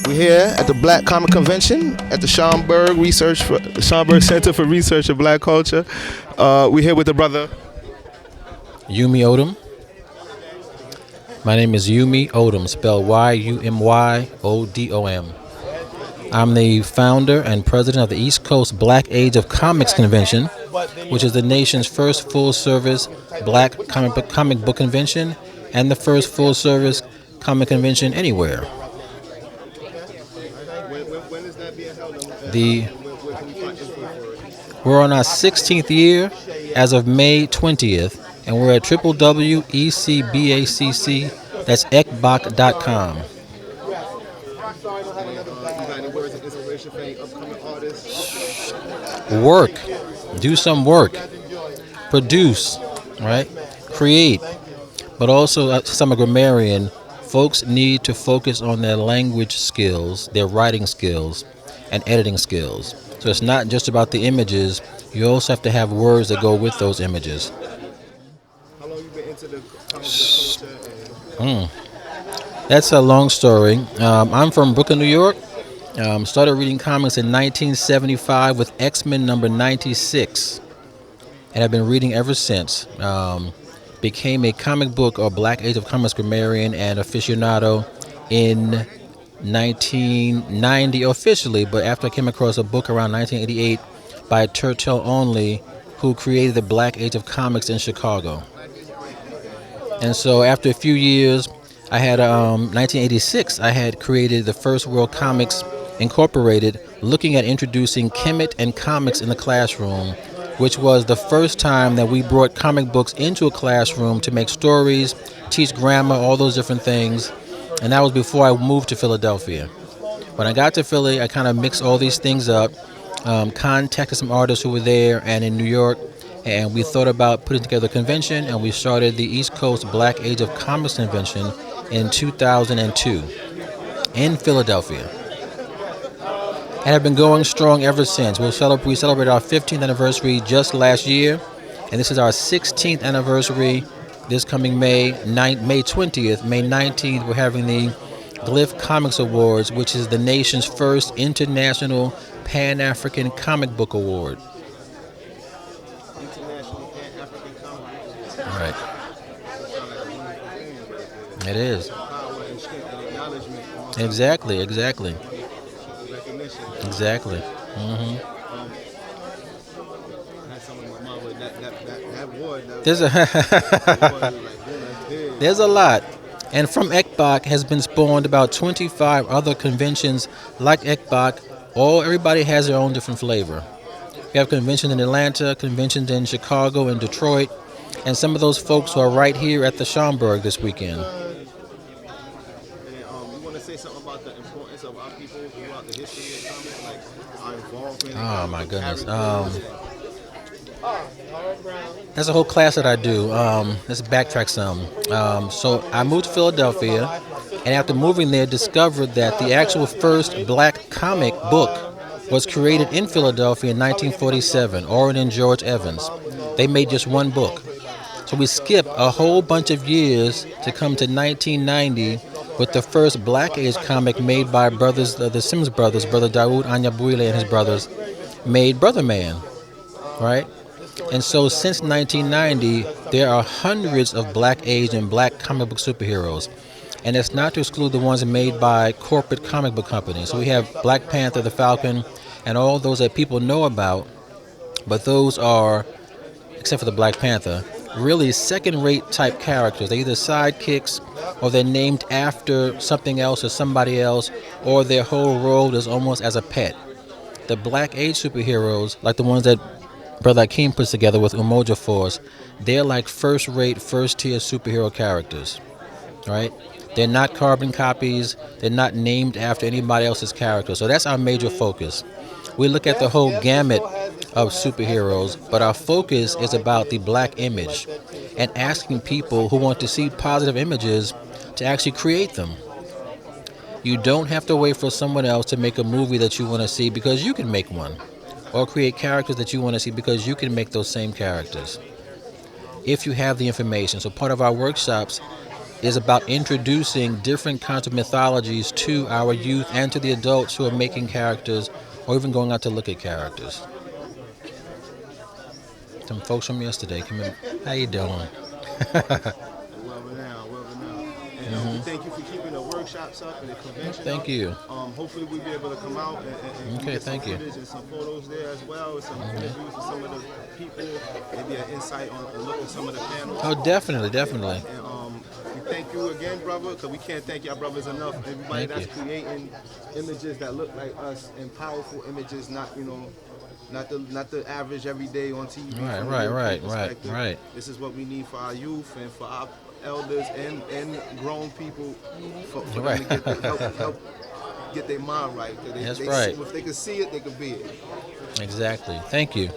We're here at the Black Comic Convention at the Schomburg Center for Research of Black Culture. We're here with the brother Yumi Odom. My name is Yumi Odom, spelled Yumyodom. I'm the founder and president of the East Coast Black Age of Comics Convention, which is the nation's first full-service black comic book convention and the first full-service comic convention anywhere. When is that being held? We're on our 16th year as of May 20th, and we're at www.ECBACC, that's ECBACC.com. Work. Do some work. Produce, right? Create. But also, some grammarian, folks need to focus on their language skills, their writing skills, and editing skills. So it's not just about the images. You also have to have words that go with those images. How long have you been into the comic culture? That's a long story. I'm from Brooklyn, New York. Started reading comics in 1975 with X-Men number 96. And I've been reading ever since. Became a comic book or Black Age of Comics grammarian and aficionado in 1990 officially, but after I came across a book around 1988 by Turtell Only, who created the Black Age of Comics in Chicago. And so after a few years, I had 1986, I had created the First World Comics Incorporated, looking at introducing Kemet and comics in the classroom, which was the first time that we brought comic books into a classroom to make stories, teach grammar, all those different things. And that was before I moved to Philadelphia. When I got to Philly, I kind of mixed all these things up, contacted some artists who were there and in New York, and we thought about putting together a convention, and we started the East Coast Black Age of Comics Convention in 2002 in Philadelphia. And have been going strong ever since. We celebrated our 15th anniversary just last year, and this is our 16th anniversary this coming May 20th. May 19th, we're having the Glyph Comics Awards, which is the nation's first international Pan-African comic book award. International Pan-African Comic Book. All right. It is. Exactly. Recognition. Exactly. There's a lot. And from ECBACC has been spawned about 25 other conventions like ECBACC. Everybody has their own different flavor. We have conventions in Atlanta, conventions in Chicago and Detroit, and some of those folks who are right here at the Schomburg this weekend. Say something about the importance of our people throughout the history of comics, like our involvement. Oh my goodness. That's a whole class that I do. Let's backtrack some. So I moved to Philadelphia, and after moving there, discovered that the actual first black comic book was created in Philadelphia in 1947, Orrin and George Evans. They made just one book. So we skipped a whole bunch of years to come to 1990 with the first Black Age comic made by the Simmons brothers, Brother Dawood Anyabuile and his brothers, made Brother Man, right? And so since 1990, there are hundreds of Black Age and black comic book superheroes. And it's not to exclude the ones made by corporate comic book companies. So we have Black Panther, the Falcon, and all those that people know about, but those are, except for the Black Panther, really second-rate type characters. They're either sidekicks, or they're named after something else or somebody else, or their whole role is almost as a pet. The Black Age superheroes, like the ones that Brother Akeem puts together with Umoja Force, they're like first-rate, first-tier superhero characters, right? They're not carbon copies. They're not named after anybody else's character. So that's our major focus. We look at the whole gamut of superheroes, but our focus is about the black image and asking people who want to see positive images to actually create them. You don't have to wait for someone else to make a movie that you want to see because you can make one, or create characters that you want to see because you can make those same characters if you have the information. So part of our workshops is about introducing different kinds of mythologies to our youth and to the adults who are making characters or even going out to look at characters. Some folks from yesterday come in. How you doing? Well, now. And we thank you for keeping the workshops up and the convention Thank up. you. Hopefully we'll be able to come out and Okay, get some thank you. footage and some photos there as well, some interviews with some of the people, maybe an insight on a look at some of the panels. Oh, definitely. And we thank you again, brother, because we can't thank y'all brothers enough. Everybody Thank that's you. creating images that look like us and powerful images, not the average everyday on TV. from a European perspective. Right. This is what we need for our youth and for our elders and grown people for them to get help get their mind right. That's right. If they can see it, they can be it. Exactly. Thank you.